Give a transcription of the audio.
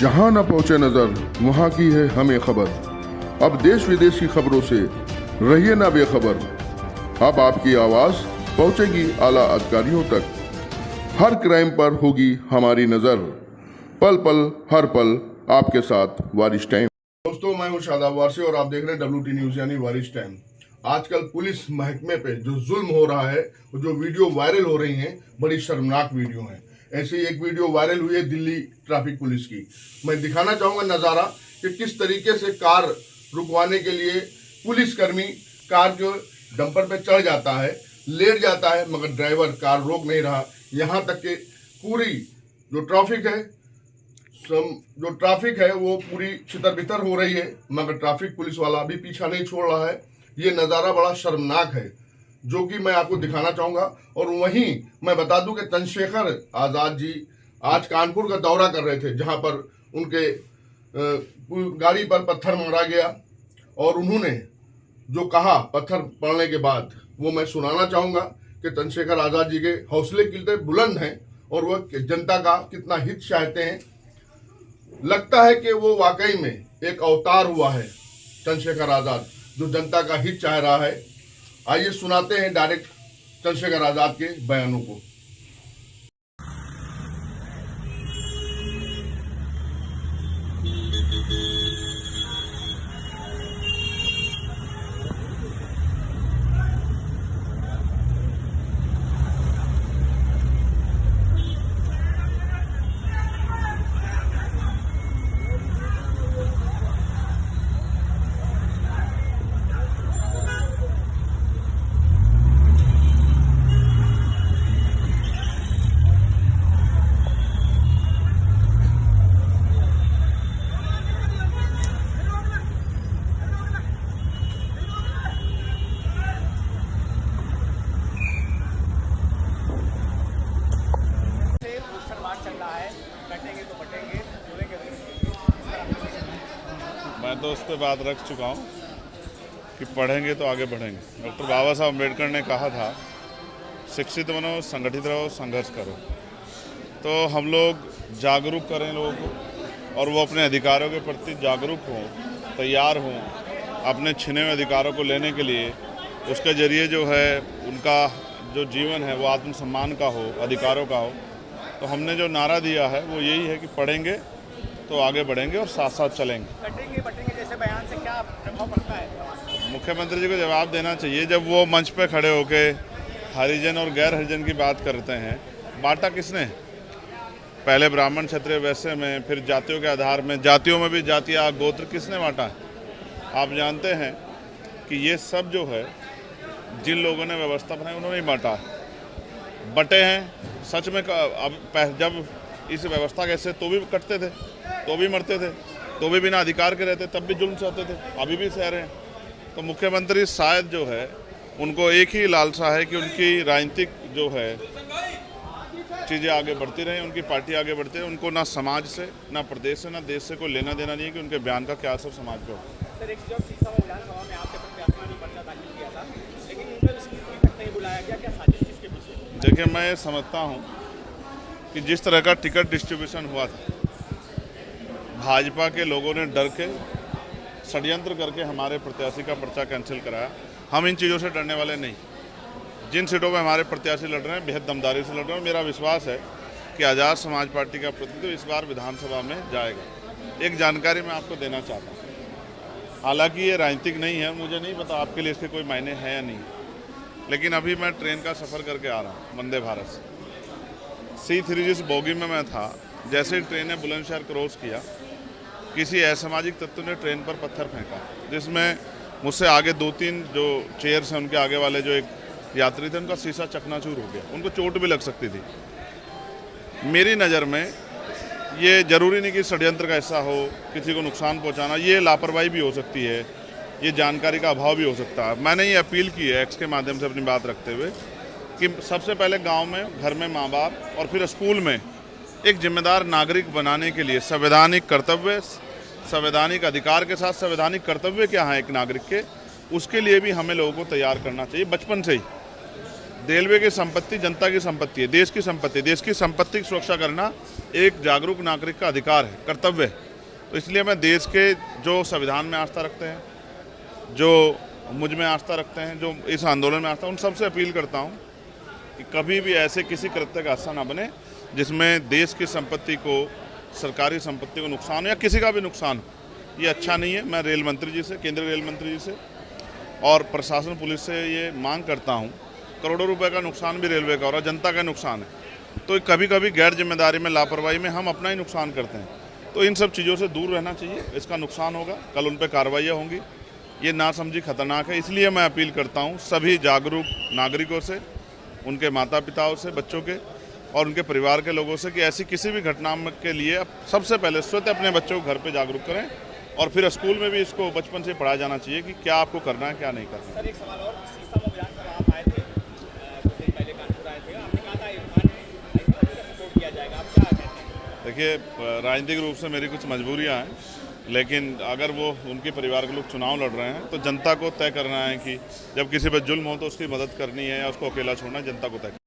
जहां न पहुंचे नजर वहां की है हमें खबर। अब देश विदेश की खबरों से रहिए ना बेखबर। अब आपकी आवाज पहुंचेगी आला अधिकारियों तक। हर क्राइम पर होगी हमारी नजर। पल पल हर पल आपके साथ वारिस टाइम। दोस्तों, मैं हूं शादाब वारसी और आप देख रहे हैं WT न्यूज यानी वारिस टाइम। आजकल पुलिस महकमे पे जो जुल्म हो रहा है, जो वीडियो वायरल हो रही हैं, बड़ी शर्मनाक वीडियो हैं। ऐसी एक वीडियो वायरल हुई है दिल्ली ट्रैफिक पुलिस की। मैं दिखाना चाहूंगा नज़ारा कि किस तरीके से कार रुकवाने के लिए पुलिसकर्मी कार जो डंपर पे चढ़ जाता है, लेट जाता है, मगर ड्राइवर कार रोक नहीं रहा। यहाँ तक कि पूरी जो ट्रैफिक है वो पूरी छितर-बितर हो रही है, मगर ट्रैफिक पुलिस वाला भी पीछा नहीं छोड़ रहा है। ये नज़ारा बड़ा शर्मनाक है जो कि मैं आपको दिखाना चाहूँगा। और वहीं मैं बता दूं कि चंद्रशेखर आज़ाद जी आज कानपुर का दौरा कर रहे थे, जहां पर उनके गाड़ी पर पत्थर मारा गया और उन्होंने जो कहा पत्थर पड़ने के बाद, वो मैं सुनाना चाहूँगा कि चंद्रशेखर आज़ाद जी के हौसले कितने बुलंद हैं और वह जनता का कितना हित चाहते हैं। लगता है कि वो वाकई में एक अवतार हुआ है चंद्रशेखर आज़ाद, जो जनता का हित चाह रहा है। आइए सुनाते हैं डायरेक्ट चंद्रशेखर आज़ाद के बयानों को। मैं तो उस पर बात रख चुका हूँ कि पढ़ेंगे तो आगे बढ़ेंगे। डॉक्टर बाबा साहब अम्बेडकर ने कहा था, शिक्षित बनो, संगठित रहो, संघर्ष करो। तो हम लोग जागरूक करें लोगों को और वो अपने अधिकारों के प्रति जागरूक हों, तैयार हों अपने छिने हुए अधिकारों को लेने के लिए। उसके ज़रिए जो है उनका जो जीवन है वो आत्मसम्मान का हो, अधिकारों का हो। तो हमने जो नारा दिया है वो यही है कि पढ़ेंगे तो आगे बढ़ेंगे और साथ साथ चलेंगे। बटेंगे जैसे बयान से क्या प्रभाव पड़ता है? मुख्यमंत्री जी को जवाब देना चाहिए। जब वो मंच पे खड़े होके हरिजन और गैर हरिजन की बात करते हैं, बांटा किसने? पहले ब्राह्मण, क्षत्रिय, वैश्य में, फिर जातियों के आधार में, जातियों में भी जातियाँ, गोत्र किसने बांटा है? आप जानते हैं कि ये सब जो है जिन लोगों ने व्यवस्था बनाई उन्होंने ही बांटा है। बटे हैं सच में। अब जब इस व्यवस्था कैसे तो भी कटते थे, तो भी मरते थे, तो भी बिना अधिकार के रहते, तब भी जुल्म सहते थे, अभी भी सह रहे हैं। तो मुख्यमंत्री शायद जो है उनको एक ही लालसा है कि उनकी राजनीतिक जो है चीज़ें आगे बढ़ती रहें, उनकी पार्टी आगे बढ़ती रहे। उनको ना समाज से, ना प्रदेश से, ना देश से कोई लेना देना नहीं है कि उनके बयान का क्या असर समाज पर हो। सर, एक जब विधानसभा में आपके प्रत्याशी ने पर्चा दाखिल किया था, लेकिन उनको स्पीकर तक नहीं बुलाया गया, क्या साजिश इसके पीछे? देखिए, मैं ये समझता हूँ कि जिस तरह का टिकट डिस्ट्रीब्यूशन हुआ था, भाजपा के लोगों ने डर के षड्यंत्र करके हमारे प्रत्याशी का पर्चा कैंसिल कराया। हम इन चीज़ों से डरने वाले नहीं। जिन सीटों में हमारे प्रत्याशी लड़ रहे हैं, बेहद दमदारी से लड़ रहे हैं। मेरा विश्वास है कि आज़ाद समाज पार्टी का प्रतिनिधित्व इस बार विधानसभा में जाएगा। एक जानकारी मैं आपको देना चाहता हूँ, हालांकि ये राजनीतिक नहीं है, मुझे नहीं पता आपके लिए इसके कोई मायने हैं या नहीं, लेकिन अभी मैं ट्रेन का सफ़र करके आ रहा हूँ वंदे भारत से। C3 जिस बोगी में मैं था, जैसे ही ट्रेन ने बुलंदशहर क्रॉस किया, किसी असामाजिक तत्व ने ट्रेन पर पत्थर फेंका, जिसमें मुझसे आगे 2-3 जो चेयर्स हैं उनके आगे वाले जो एक यात्री थे, उनका शीशा चकनाचूर हो गया। उनको चोट भी लग सकती थी। मेरी नज़र में ये ज़रूरी नहीं कि षड्यंत्र का हिस्सा हो, किसी को नुकसान पहुंचाना। ये लापरवाही भी हो सकती है, ये जानकारी का अभाव भी हो सकता है। मैंने ये अपील की है एक्स के माध्यम से अपनी बात रखते हुए कि सबसे पहले गाँव में, घर में माँ बाप और फिर स्कूल में एक जिम्मेदार नागरिक बनाने के लिए संवैधानिक कर्तव्य, संवैधानिक अधिकार के साथ संवैधानिक कर्तव्य क्या है एक नागरिक के, उसके लिए भी हमें लोगों को तैयार करना चाहिए बचपन से ही। रेलवे की संपत्ति जनता की संपत्ति है, देश की संपत्ति। देश की संपत्ति की सुरक्षा करना एक जागरूक नागरिक का अधिकार है, कर्तव्य है। तो इसलिए मैं देश के जो संविधान में आस्था रखते हैं, जो मुझ में आस्था रखते हैं, जो इस आंदोलन में आस्था, उन सबसे अपील करता हूं कि कभी भी ऐसे किसी कृत्य का हिस्सा ना बने जिसमें देश की संपत्ति को, सरकारी संपत्ति को नुकसान हो या किसी का भी नुकसान हो। ये अच्छा नहीं है। मैं रेल मंत्री जी से, केंद्रीय रेल मंत्री जी से और प्रशासन पुलिस से ये मांग करता हूँ, करोड़ों रुपए का नुकसान भी रेलवे का हो रहा है, जनता का नुकसान है। तो कभी कभी गैर जिम्मेदारी में, लापरवाही में हम अपना ही नुकसान करते हैं। तो इन सब चीज़ों से दूर रहना चाहिए। इसका नुकसान होगा, कल उन पर कार्रवाइयाँ होंगी। ये नासमझी खतरनाक है। इसलिए मैं अपील करता हूँ सभी जागरूक नागरिकों से, उनके माता पिताओं से, बच्चों के और उनके परिवार के लोगों से कि ऐसी किसी भी घटना के लिए सबसे पहले स्वतः अपने बच्चों को घर पे जागरूक करें और फिर स्कूल में भी इसको बचपन से पढ़ाया जाना चाहिए कि क्या आपको करना है, क्या नहीं करना है। सर एक सवाल और, सीसा में विधानसभा आप आए थे, कुछ दिन पहले कानपुर आए थे, आपने कहा था इरफान का सपोर्ट किया जाएगा, आप क्या कहते हैं? देखिए, राजनीतिक रूप से मेरी कुछ मजबूरियां हैं, लेकिन अगर वो उनके परिवार के लोग चुनाव लड़ रहे हैं तो जनता को तय करना है कि जब किसी पर जुल्म हो तो उसकी मदद करनी है या उसको अकेला छोड़ना है, जनता को तय